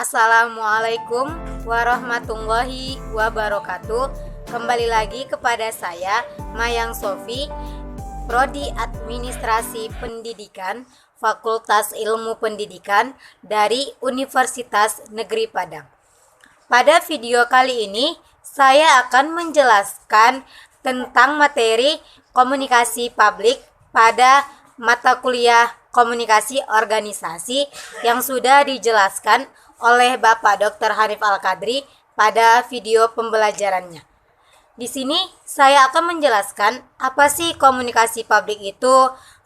Assalamualaikum warahmatullahi wabarakatuh. Kembali lagi kepada saya, Mayang Sofi, Prodi Administrasi Pendidikan, Fakultas Ilmu Pendidikan dari Universitas Negeri Padang. Pada video kali ini, saya akan menjelaskan tentang materi komunikasi publik pada mata kuliah komunikasi organisasi yang sudah dijelaskan oleh Bapak Dr. Hanif Al-Qadri pada video pembelajarannya. Di sini saya akan menjelaskan apa sih komunikasi publik itu,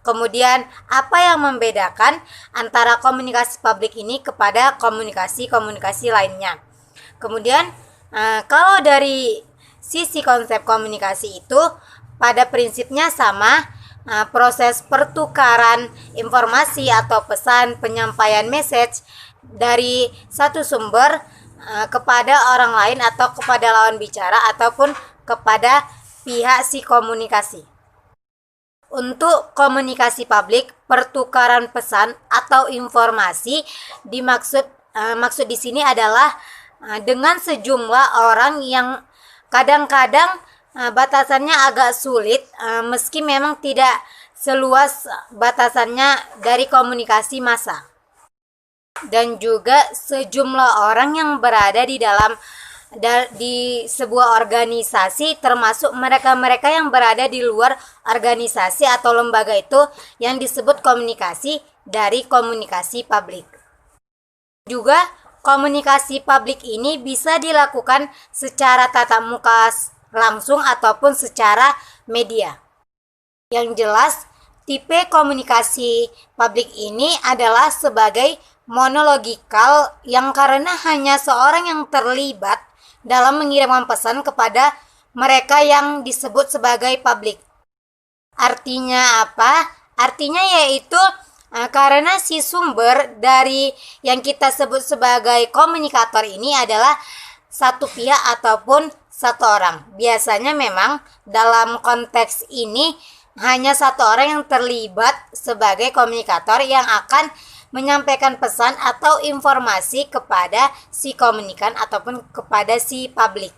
kemudian apa yang membedakan antara komunikasi publik ini kepada komunikasi-komunikasi lainnya. Kemudian kalau dari sisi konsep komunikasi itu pada prinsipnya sama. Proses pertukaran informasi atau pesan penyampaian message dari satu sumber kepada orang lain atau kepada lawan bicara ataupun kepada pihak si komunikasi. Untuk komunikasi publik, pertukaran pesan atau informasi maksud di sini adalah dengan sejumlah orang yang kadang-kadang batasannya agak sulit, meski memang tidak seluas batasannya dari komunikasi massa. Dan juga sejumlah orang yang berada di sebuah organisasi, termasuk mereka-mereka yang berada di luar organisasi atau lembaga itu yang disebut komunikasi dari komunikasi publik. Juga komunikasi publik ini bisa dilakukan secara tatap muka langsung ataupun secara media. Yang jelas, tipe komunikasi publik ini adalah sebagai monologikal yang karena hanya seorang yang terlibat dalam mengirimkan pesan kepada mereka yang disebut sebagai publik. Artinya apa? Artinya yaitu karena si sumber dari yang kita sebut sebagai komunikator ini adalah satu pihak ataupun satu orang. Biasanya memang dalam konteks ini hanya satu orang yang terlibat sebagai komunikator yang akan menyampaikan pesan atau informasi kepada si komunikan ataupun kepada si publik.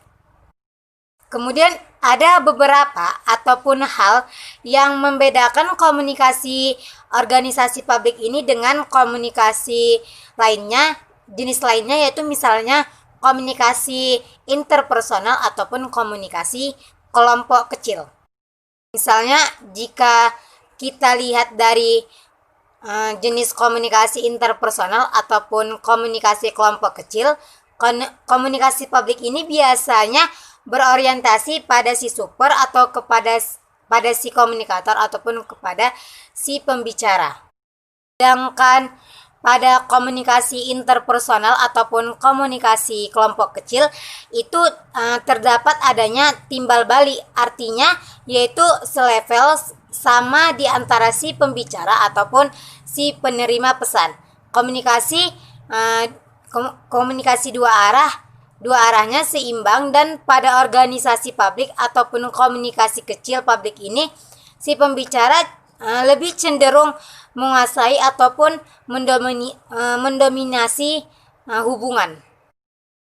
Kemudian ada beberapa ataupun hal yang membedakan komunikasi organisasi publik ini dengan komunikasi lainnya, jenis lainnya, yaitu misalnya komunikasi interpersonal ataupun komunikasi kelompok kecil. Misalnya jika kita lihat dari jenis komunikasi interpersonal ataupun komunikasi kelompok kecil, komunikasi publik ini biasanya berorientasi pada si super atau pada si komunikator ataupun kepada si pembicara. Sedangkan pada komunikasi interpersonal ataupun komunikasi kelompok kecil itu terdapat adanya timbal balik, artinya yaitu selevel sama di antara si pembicara ataupun si penerima pesan. Komunikasi dua arahnya seimbang, dan pada organisasi publik ataupun komunikasi kecil publik ini si pembicara lebih cenderung menguasai ataupun mendominasi hubungan.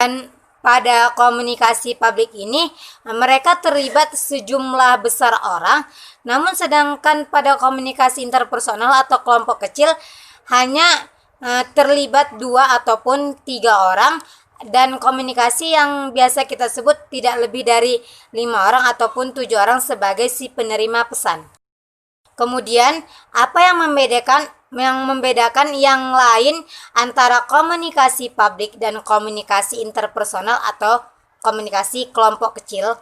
Dan pada komunikasi publik ini mereka terlibat sejumlah besar orang, namun sedangkan pada komunikasi interpersonal atau kelompok kecil hanya terlibat 2 ataupun 3 orang, dan komunikasi yang biasa kita sebut tidak lebih dari 5 orang ataupun 7 orang sebagai si penerima pesan. Kemudian, apa yang membedakan yang lain antara komunikasi publik dan komunikasi interpersonal atau komunikasi kelompok kecil?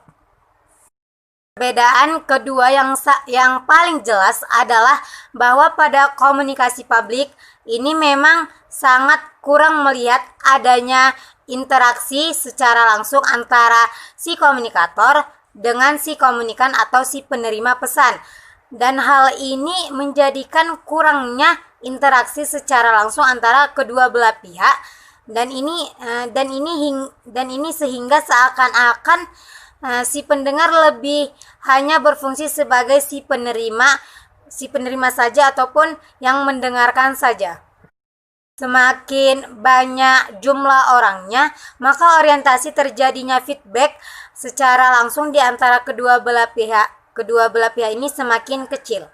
Perbedaan kedua yang paling jelas adalah bahwa pada komunikasi publik ini memang sangat kurang melihat adanya interaksi secara langsung antara si komunikator dengan si komunikan atau si penerima pesan. Dan hal ini menjadikan kurangnya interaksi secara langsung antara kedua belah pihak, dan ini sehingga seakan-akan si pendengar lebih hanya berfungsi sebagai si penerima saja ataupun yang mendengarkan saja. Semakin banyak jumlah orangnya, maka orientasi terjadinya feedback secara langsung di antara kedua belah pihak. Kedua belah pihak ini semakin kecil.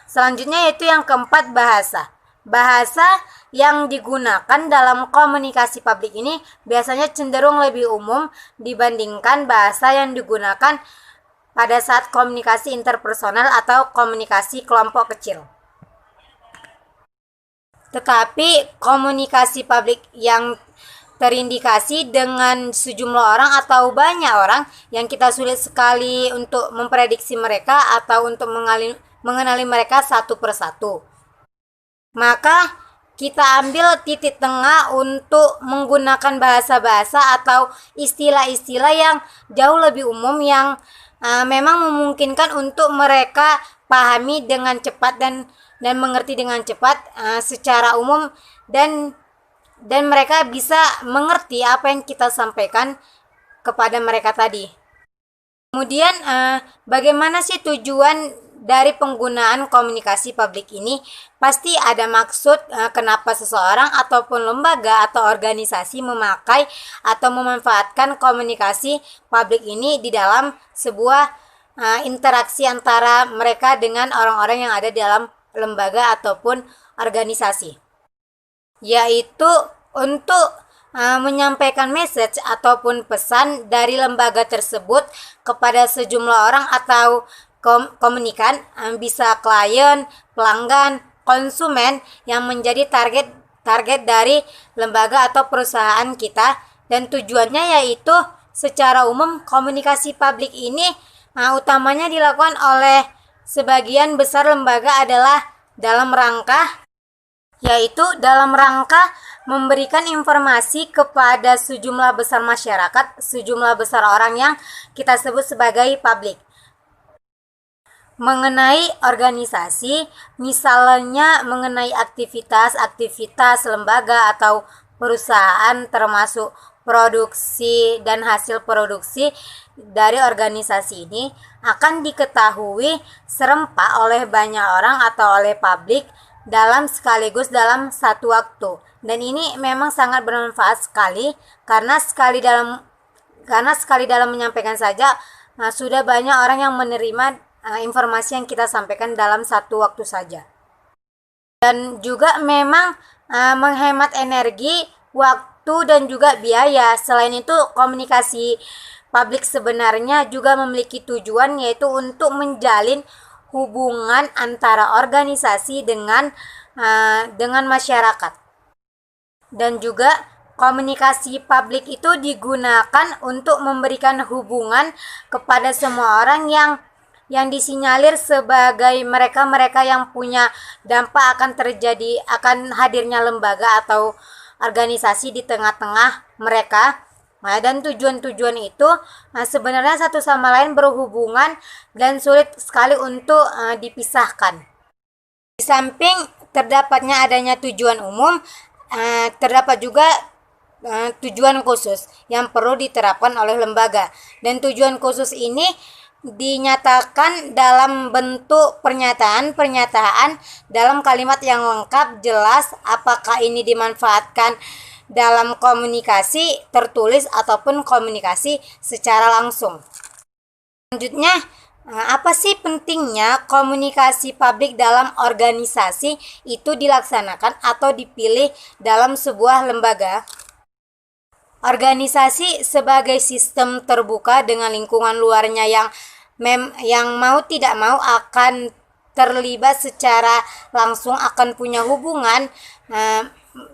Selanjutnya yaitu yang keempat, bahasa. Bahasa yang digunakan dalam komunikasi publik ini biasanya cenderung lebih umum dibandingkan bahasa yang digunakan pada saat komunikasi interpersonal atau komunikasi kelompok kecil. Tetapi komunikasi publik yang terindikasi dengan sejumlah orang atau banyak orang yang kita sulit sekali untuk memprediksi mereka atau untuk mengenali mereka satu persatu. Maka kita ambil titik tengah untuk menggunakan bahasa-bahasa atau istilah-istilah yang jauh lebih umum yang memang memungkinkan untuk mereka pahami dengan cepat dan mengerti dengan cepat secara umum dan mereka bisa mengerti apa yang kita sampaikan kepada mereka tadi. Kemudian bagaimana sih tujuan dari penggunaan komunikasi publik ini? Pasti ada maksud kenapa seseorang ataupun lembaga atau organisasi memakai atau memanfaatkan komunikasi publik ini di dalam sebuah interaksi antara mereka dengan orang-orang yang ada di dalam lembaga ataupun organisasi, yaitu untuk menyampaikan message ataupun pesan dari lembaga tersebut kepada sejumlah orang atau komunikan, bisa klien, pelanggan, konsumen yang menjadi target dari lembaga atau perusahaan kita. Dan tujuannya yaitu secara umum komunikasi publik ini utamanya dilakukan oleh sebagian besar lembaga adalah dalam rangka memberikan informasi kepada sejumlah besar masyarakat, sejumlah besar orang yang kita sebut sebagai publik, mengenai organisasi, misalnya mengenai aktivitas lembaga atau perusahaan, termasuk produksi dan hasil produksi dari organisasi ini akan diketahui serempak oleh banyak orang atau oleh publik sekaligus dalam satu waktu. Dan ini memang sangat bermanfaat sekali karena sekali dalam menyampaikan saja sudah banyak orang yang menerima informasi yang kita sampaikan dalam satu waktu saja. Dan juga memang menghemat energi, waktu, dan juga biaya. Selain itu, komunikasi publik sebenarnya juga memiliki tujuan, yaitu untuk menjalin hubungan antara organisasi dengan masyarakat. Dan juga komunikasi publik itu digunakan untuk memberikan hubungan kepada semua orang yang disinyalir sebagai mereka yang punya dampak akan hadirnya lembaga atau organisasi di tengah-tengah mereka. Dan tujuan-tujuan itu sebenarnya satu sama lain berhubungan dan sulit sekali untuk dipisahkan. Di samping terdapatnya adanya tujuan umum, terdapat juga tujuan khusus yang perlu diterapkan oleh lembaga. Dan tujuan khusus ini dinyatakan dalam bentuk pernyataan dalam kalimat yang lengkap, jelas, apakah ini dimanfaatkan dalam komunikasi tertulis ataupun komunikasi secara langsung. Selanjutnya, apa sih pentingnya komunikasi publik dalam organisasi itu dilaksanakan atau dipilih dalam sebuah lembaga? Organisasi sebagai sistem terbuka dengan lingkungan luarnya yang mau tidak mau akan terlibat secara langsung, akan punya hubungan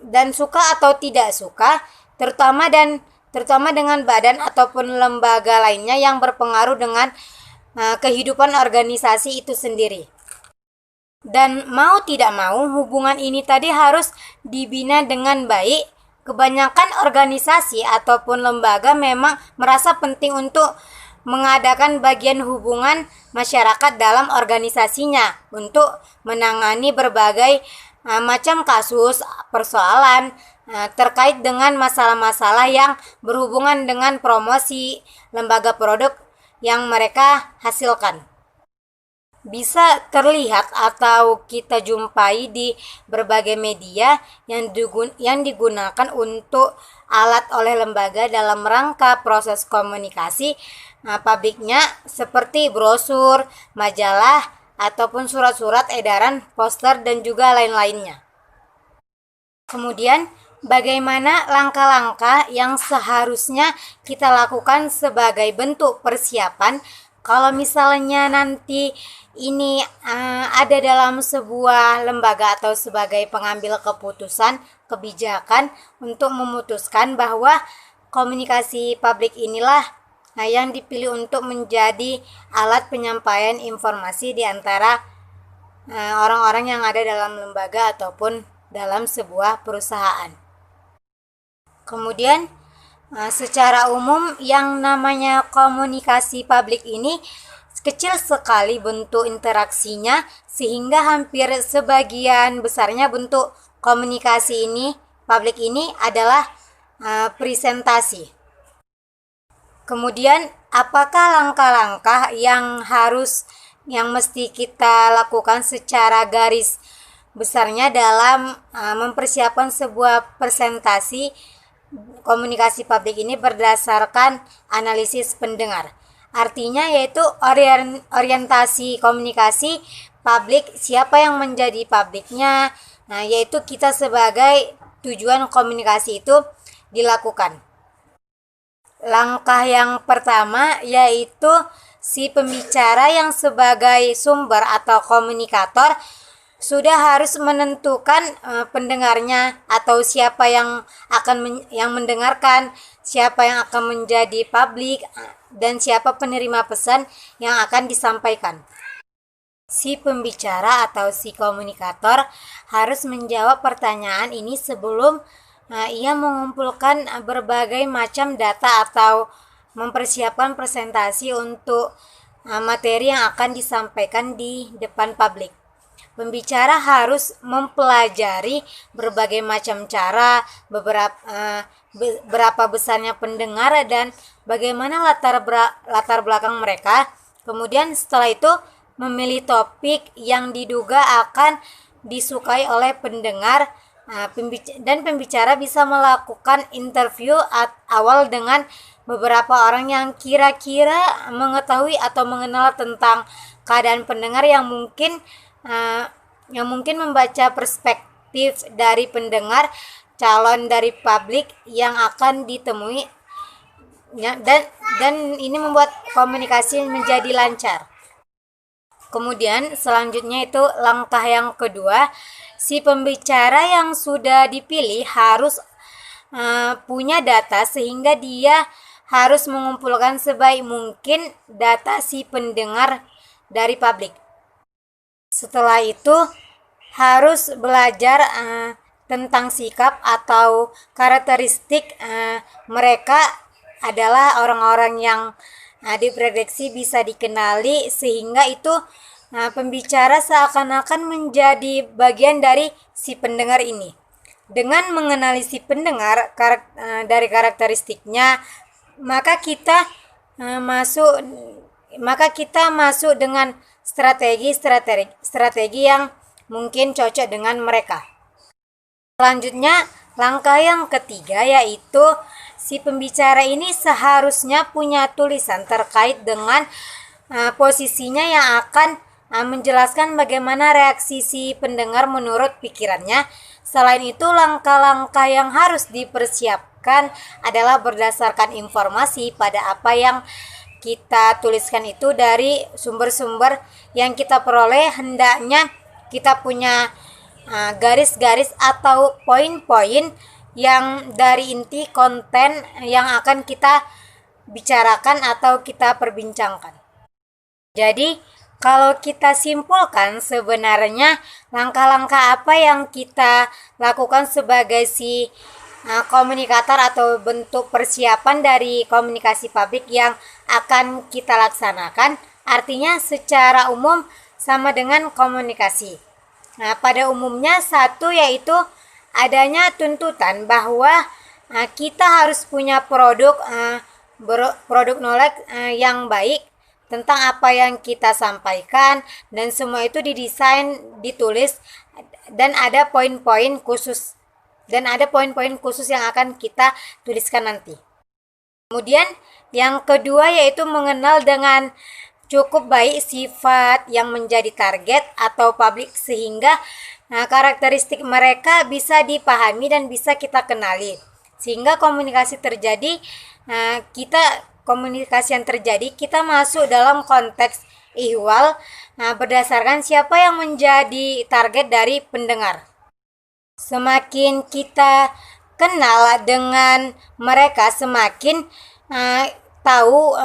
dan suka atau tidak suka, terutama dengan badan ataupun lembaga lainnya yang berpengaruh dengan kehidupan organisasi itu sendiri. Dan mau tidak mau, hubungan ini tadi harus dibina dengan baik. Kebanyakan organisasi ataupun lembaga memang merasa penting untuk mengadakan bagian hubungan masyarakat dalam organisasinya untuk menangani berbagai macam kasus, persoalan terkait dengan masalah-masalah yang berhubungan dengan promosi lembaga produk yang mereka hasilkan. bisa terlihat atau kita jumpai di berbagai media yang digunakan untuk alat oleh lembaga dalam rangka proses komunikasi publiknya, seperti brosur, majalah, ataupun surat-surat edaran, poster, dan juga lain-lainnya. Kemudian, bagaimana langkah-langkah yang seharusnya kita lakukan sebagai bentuk persiapan kalau misalnya nanti ini ada dalam sebuah lembaga atau sebagai pengambil keputusan kebijakan untuk memutuskan bahwa komunikasi publik inilah yang dipilih untuk menjadi alat penyampaian informasi di antara orang-orang yang ada dalam lembaga ataupun dalam sebuah perusahaan. Kemudian secara umum yang namanya komunikasi publik ini kecil sekali bentuk interaksinya, sehingga hampir sebagian besarnya bentuk komunikasi ini publik ini adalah presentasi. Kemudian apakah langkah-langkah yang mesti kita lakukan secara garis besarnya dalam mempersiapkan sebuah presentasi komunikasi publik ini berdasarkan analisis pendengar. Artinya yaitu orientasi komunikasi publik, siapa yang menjadi publiknya, yaitu kita sebagai tujuan komunikasi itu dilakukan. Langkah yang pertama yaitu si pembicara yang sebagai sumber atau komunikator sudah harus menentukan pendengarnya atau siapa yang mendengarkan, siapa yang akan menjadi publik, dan siapa penerima pesan yang akan disampaikan. Si pembicara atau si komunikator harus menjawab pertanyaan ini sebelum ia mengumpulkan berbagai macam data atau mempersiapkan presentasi untuk materi yang akan disampaikan di depan publik. Pembicara harus mempelajari berbagai macam cara, berapa besarnya pendengar, dan bagaimana latar belakang mereka. Kemudian setelah itu memilih topik yang diduga akan disukai oleh pendengar, dan pembicara bisa melakukan interview awal dengan beberapa orang yang kira-kira mengetahui atau mengenal tentang keadaan pendengar, yang mungkin membaca perspektif dari pendengar, calon dari publik yang akan ditemui, dan ini membuat komunikasi menjadi lancar. Kemudian selanjutnya itu langkah yang kedua, si pembicara yang sudah dipilih harus punya data, sehingga dia harus mengumpulkan sebaik mungkin data si pendengar dari publik. Setelah itu harus belajar tentang sikap atau karakteristik mereka adalah orang-orang yang diprediksi bisa dikenali, sehingga itu pembicara seakan-akan menjadi bagian dari si pendengar ini. Dengan mengenali si pendengar dari karakteristiknya, maka kita masuk dengan strategi yang mungkin cocok dengan mereka. Selanjutnya, langkah yang ketiga yaitu si pembicara ini seharusnya punya tulisan terkait dengan posisinya yang akan menjelaskan bagaimana reaksi si pendengar menurut pikirannya. Selain itu, langkah-langkah yang harus dipersiapkan adalah berdasarkan informasi pada apa yang kita tuliskan itu dari sumber-sumber yang kita peroleh. Hendaknya kita punya garis-garis atau poin-poin yang dari inti konten yang akan kita bicarakan atau kita perbincangkan. Jadi, kalau kita simpulkan, sebenarnya langkah-langkah apa yang kita lakukan sebagai si komunikator atau bentuk persiapan dari komunikasi publik yang akan kita laksanakan, artinya secara umum sama dengan komunikasi. Pada umumnya satu yaitu adanya tuntutan bahwa kita harus punya produk knowledge yang baik, tentang apa yang kita sampaikan, dan semua itu didesain, ditulis, dan ada poin-poin khusus yang akan kita tuliskan nanti. Kemudian yang kedua yaitu mengenal dengan cukup baik sifat yang menjadi target atau publik sehingga karakteristik mereka bisa dipahami dan bisa kita kenali. Sehingga komunikasi yang terjadi kita masuk dalam konteks ihwal berdasarkan siapa yang menjadi target dari pendengar. Semakin kita kenal dengan mereka, semakin tahu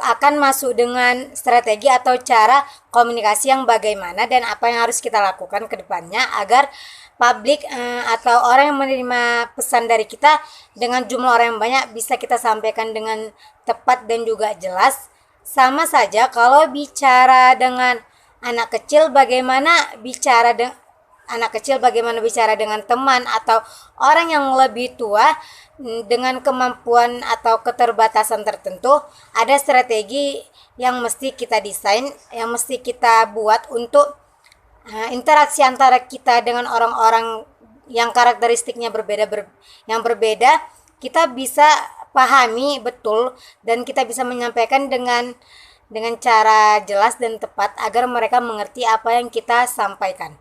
akan masuk dengan strategi atau cara komunikasi yang bagaimana dan apa yang harus kita lakukan ke depannya agar publik atau orang yang menerima pesan dari kita dengan jumlah orang yang banyak bisa kita sampaikan dengan tepat dan juga jelas. Sama saja kalau bicara dengan anak kecil, bagaimana bicara dengan teman atau orang yang lebih tua dengan kemampuan atau keterbatasan tertentu. Ada strategi yang mesti kita desain, yang mesti kita buat untuk interaksi antara kita dengan orang-orang yang karakteristiknya berbeda, kita bisa pahami betul dan kita bisa menyampaikan dengan cara jelas dan tepat agar mereka mengerti apa yang kita sampaikan.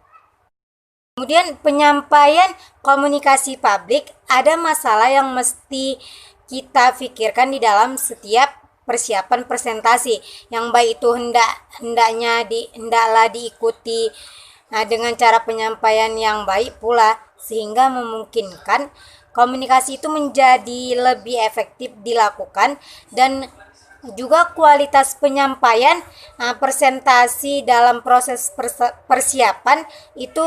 Kemudian penyampaian komunikasi publik, ada masalah yang mesti kita pikirkan di dalam setiap persiapan presentasi. Yang baik itu hendaklah diikuti dengan cara penyampaian yang baik pula sehingga memungkinkan komunikasi itu menjadi lebih efektif dilakukan dan juga kualitas penyampaian presentasi dalam proses persiapan itu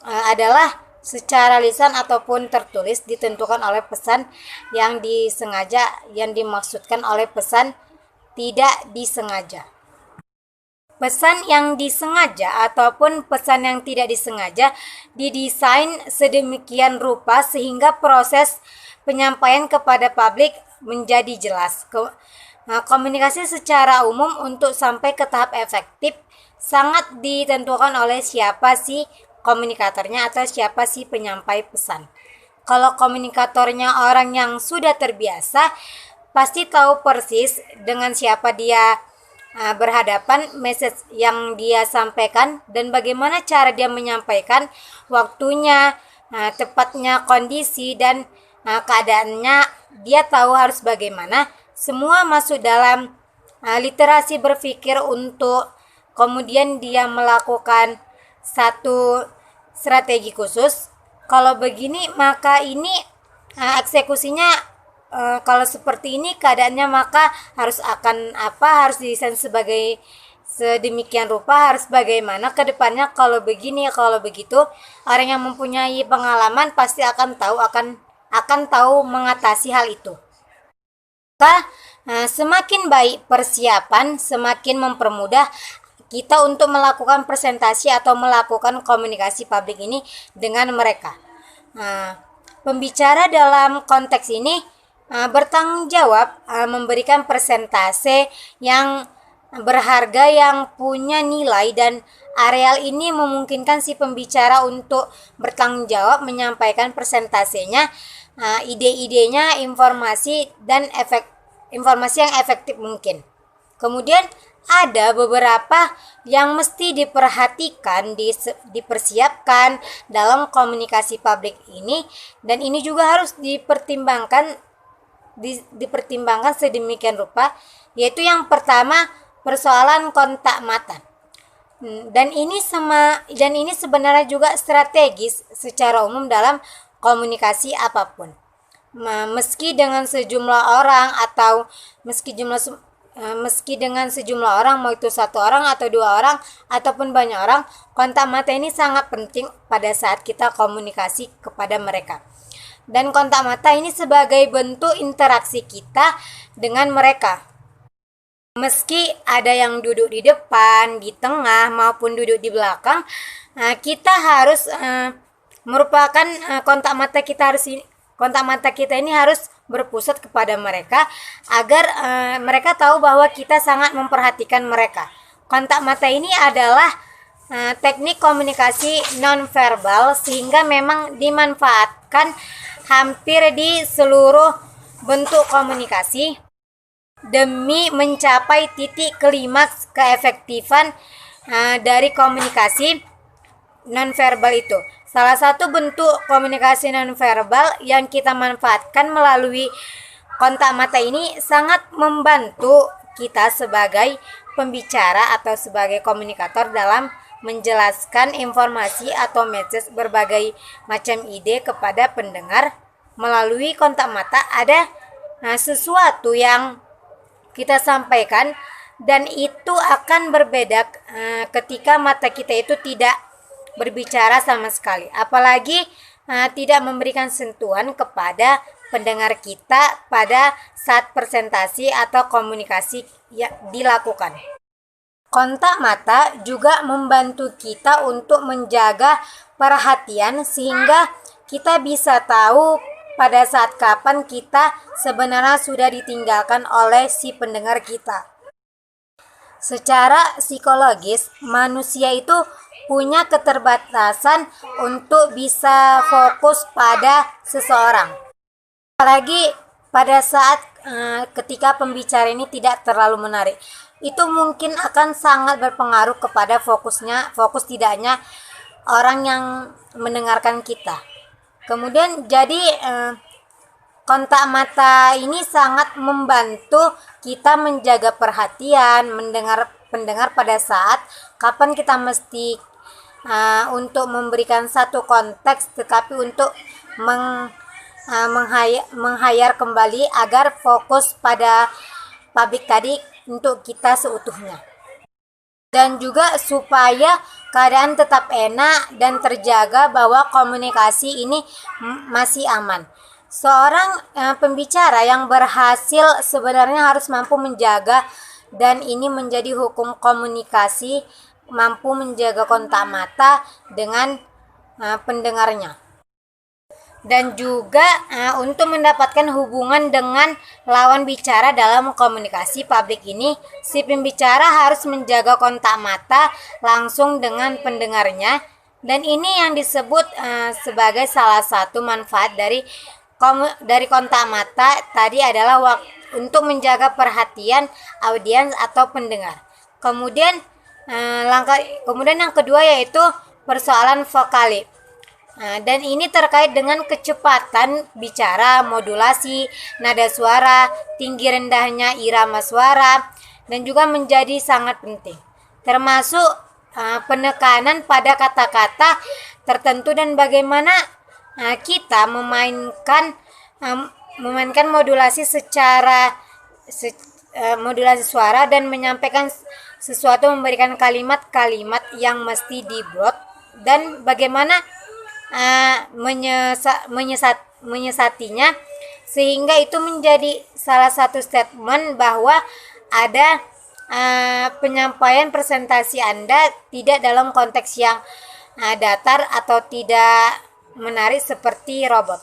adalah secara lisan ataupun tertulis ditentukan oleh pesan yang dimaksudkan oleh pesan tidak disengaja. Pesan yang disengaja ataupun pesan yang tidak disengaja didesain sedemikian rupa sehingga proses penyampaian kepada publik menjadi jelas. Komunikasi secara umum untuk sampai ke tahap efektif sangat ditentukan oleh siapa sih komunikatornya atau siapa sih penyampai pesan. Kalau komunikatornya orang yang sudah terbiasa, pasti tahu persis dengan siapa dia berhadapan, message yang dia sampaikan dan bagaimana cara dia menyampaikan, waktunya, tepatnya kondisi dan keadaannya, dia tahu harus bagaimana. Semua masuk dalam literasi berpikir untuk kemudian dia melakukan satu strategi khusus. Kalau begini maka ini eksekusinya kalau seperti ini keadaannya maka harus didesain sedemikian rupa, harus bagaimana ke depannya kalau begini, kalau begitu. Orang yang mempunyai pengalaman pasti akan tahu mengatasi hal itu. Maka semakin baik persiapan, semakin mempermudah kita untuk melakukan presentasi atau melakukan komunikasi publik ini dengan mereka. Pembicara dalam konteks ini bertanggung jawab memberikan presentasi yang berharga, yang punya nilai, dan areal ini memungkinkan si pembicara untuk bertanggung jawab menyampaikan presentasinya, ide-idenya, informasi yang efektif mungkin. Kemudian ada beberapa yang mesti diperhatikan, dipersiapkan dalam komunikasi publik ini, dan ini juga harus dipertimbangkan sedemikian rupa, yaitu yang pertama persoalan kontak mata. Dan ini sebenarnya juga strategis secara umum dalam komunikasi apapun. Meski dengan sejumlah orang atau meski dengan sejumlah orang, mau itu satu orang atau dua orang ataupun banyak orang, kontak mata ini sangat penting pada saat kita komunikasi kepada mereka. Dan kontak mata ini sebagai bentuk interaksi kita dengan mereka. Meski ada yang duduk di depan, di tengah, maupun duduk di belakang, kita harus merupakan kontak mata kita harus kontak mata kita ini harus berpusat kepada mereka agar mereka tahu bahwa kita sangat memperhatikan mereka. Kontak mata ini adalah teknik komunikasi nonverbal sehingga memang dimanfaatkan hampir di seluruh bentuk komunikasi demi mencapai titik klimaks keefektifan dari komunikasi nonverbal itu. Salah satu bentuk komunikasi nonverbal yang kita manfaatkan melalui kontak mata ini sangat membantu kita sebagai pembicara atau sebagai komunikator dalam menjelaskan informasi atau message berbagai macam ide kepada pendengar. Melalui kontak mata ada sesuatu yang kita sampaikan dan itu akan berbeda ketika mata kita itu tidak berbicara sama sekali, apalagi tidak memberikan sentuhan kepada pendengar kita pada saat presentasi atau komunikasi yang dilakukan. Kontak mata juga membantu kita untuk menjaga perhatian sehingga kita bisa tahu pada saat kapan kita sebenarnya sudah ditinggalkan oleh si pendengar kita. Secara psikologis, manusia itu punya keterbatasan untuk bisa fokus pada seseorang. Apalagi pada saat ketika pembicara ini tidak terlalu menarik. Itu mungkin akan sangat berpengaruh kepada fokus tidaknya orang yang mendengarkan kita. Kemudian jadi kontak mata ini sangat membantu kita menjaga perhatian, pendengar pada saat kapan kita mesti untuk memberikan satu konteks, tetapi untuk menghayar kembali agar fokus pada publik tadi untuk kita seutuhnya. Dan juga supaya keadaan tetap enak dan terjaga bahwa komunikasi ini masih aman. Seorang pembicara yang berhasil sebenarnya harus mampu menjaga, dan ini menjadi hukum komunikasi, mampu menjaga kontak mata dengan pendengarnya. Dan juga untuk mendapatkan hubungan dengan lawan bicara dalam komunikasi publik ini, si pembicara harus menjaga kontak mata langsung dengan pendengarnya, dan ini yang disebut sebagai salah satu manfaat dari kontak mata tadi adalah untuk menjaga perhatian audiens atau pendengar. Kemudian yang kedua yaitu persoalan vokalik. Dan ini terkait dengan kecepatan bicara, modulasi, nada suara, tinggi rendahnya irama suara, dan juga menjadi sangat penting. Termasuk penekanan pada kata-kata tertentu dan bagaimana kita memainkan modulasi modulasi suara dan menyampaikan sesuatu, memberikan kalimat-kalimat yang mesti dibuat, dan bagaimana menyesatinya sehingga itu menjadi salah satu statement bahwa ada penyampaian presentasi Anda tidak dalam konteks yang datar atau tidak menarik seperti robot.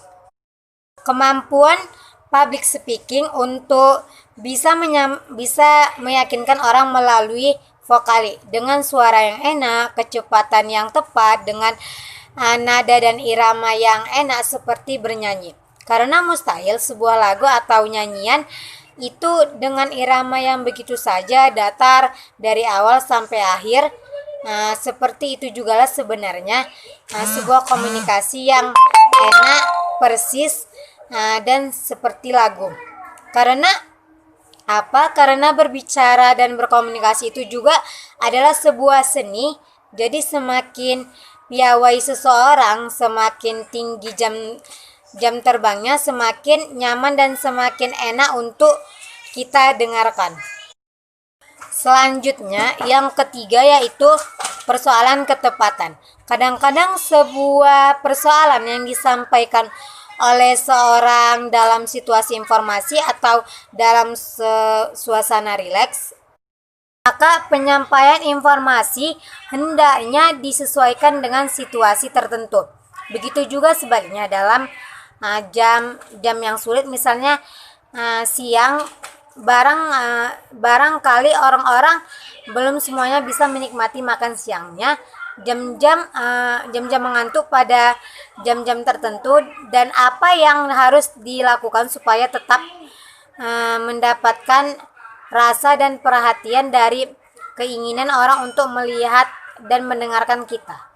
Kemampuan public speaking untuk bisa meyakinkan orang melalui vokalik dengan suara yang enak, kecepatan yang tepat, dengan nada dan irama yang enak seperti bernyanyi. Karena mustahil sebuah lagu atau nyanyian itu dengan irama yang begitu saja datar dari awal sampai akhir. Seperti itu jugalah sebenarnya sebuah komunikasi yang enak, persis, dan seperti lagu. Karena apa? Karena berbicara dan berkomunikasi itu juga adalah sebuah seni. Jadi semakin piawai seseorang, semakin tinggi jam terbangnya, semakin nyaman dan semakin enak untuk kita dengarkan. Selanjutnya, yang ketiga yaitu persoalan ketepatan. Kadang-kadang sebuah persoalan yang disampaikan oleh seorang dalam situasi informasi atau dalam suasana rileks, maka penyampaian informasi hendaknya disesuaikan dengan situasi tertentu. Begitu juga sebaliknya dalam jam yang sulit, misalnya siang, barangkali orang-orang belum semuanya bisa menikmati makan siangnya, jam-jam mengantuk pada jam-jam tertentu, dan apa yang harus dilakukan supaya tetap mendapatkan rasa dan perhatian dari keinginan orang untuk melihat dan mendengarkan kita.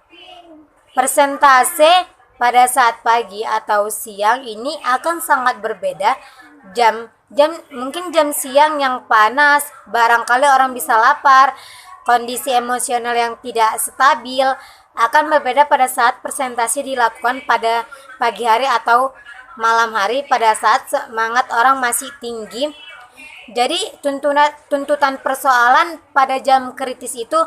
Persentase pada saat pagi atau siang ini akan sangat berbeda. Mungkin jam siang yang panas, barangkali orang bisa lapar, kondisi emosional yang tidak stabil, akan berbeda pada saat presentasi dilakukan pada pagi hari atau malam hari pada saat semangat orang masih tinggi. Jadi tuntutan persoalan pada jam kritis itu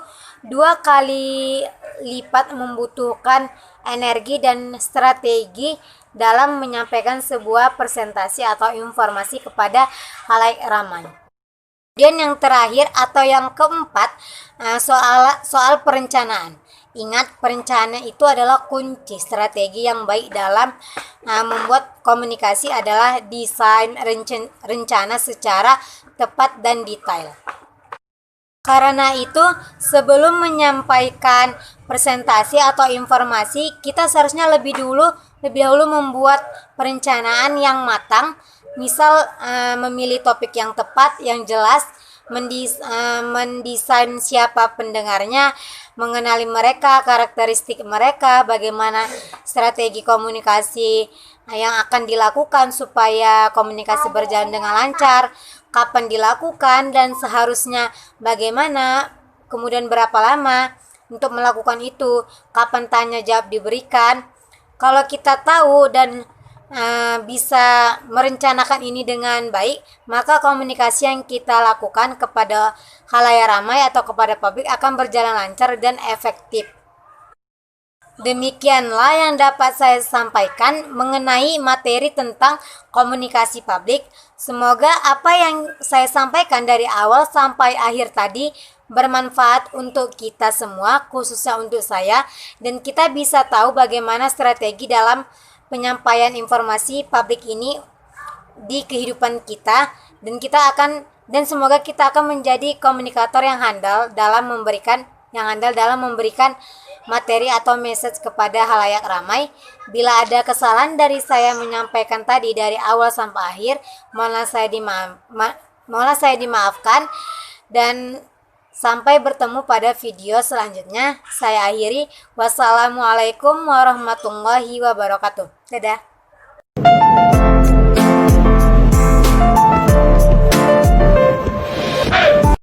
2 kali lipat membutuhkan energi dan strategi dalam menyampaikan sebuah presentasi atau informasi kepada khalayak ramai. Kemudian yang terakhir atau yang keempat, soal perencanaan. Ingat, perencanaan itu adalah kunci strategi yang baik dalam membuat komunikasi adalah desain rencana secara tepat dan detail. Karena itu, sebelum menyampaikan presentasi atau informasi, kita seharusnya lebih dahulu membuat perencanaan yang matang. Misal memilih topik yang tepat, yang jelas, mendesain siapa pendengarnya, mengenali mereka, karakteristik mereka, bagaimana strategi komunikasi yang akan dilakukan supaya komunikasi berjalan dengan lancar, kapan dilakukan dan seharusnya bagaimana, kemudian berapa lama untuk melakukan itu, kapan tanya jawab diberikan. Kalau kita tahu dan bisa merencanakan ini dengan baik, maka komunikasi yang kita lakukan kepada khalayak ramai atau kepada publik akan berjalan lancar dan efektif. Demikianlah yang dapat saya sampaikan mengenai materi tentang komunikasi publik. Semoga apa yang saya sampaikan dari awal sampai akhir tadi bermanfaat untuk kita semua, khususnya untuk saya, dan kita bisa tahu bagaimana strategi dalam penyampaian informasi publik ini di kehidupan kita, dan semoga kita akan menjadi komunikator yang handal dalam memberikan materi atau message kepada khalayak ramai. Bila ada kesalahan dari saya menyampaikan tadi dari awal sampai akhir, mohonlah saya dimaafkan, dan sampai bertemu pada video selanjutnya. Saya akhiri. Wassalamualaikum warahmatullahi wabarakatuh. Dadah.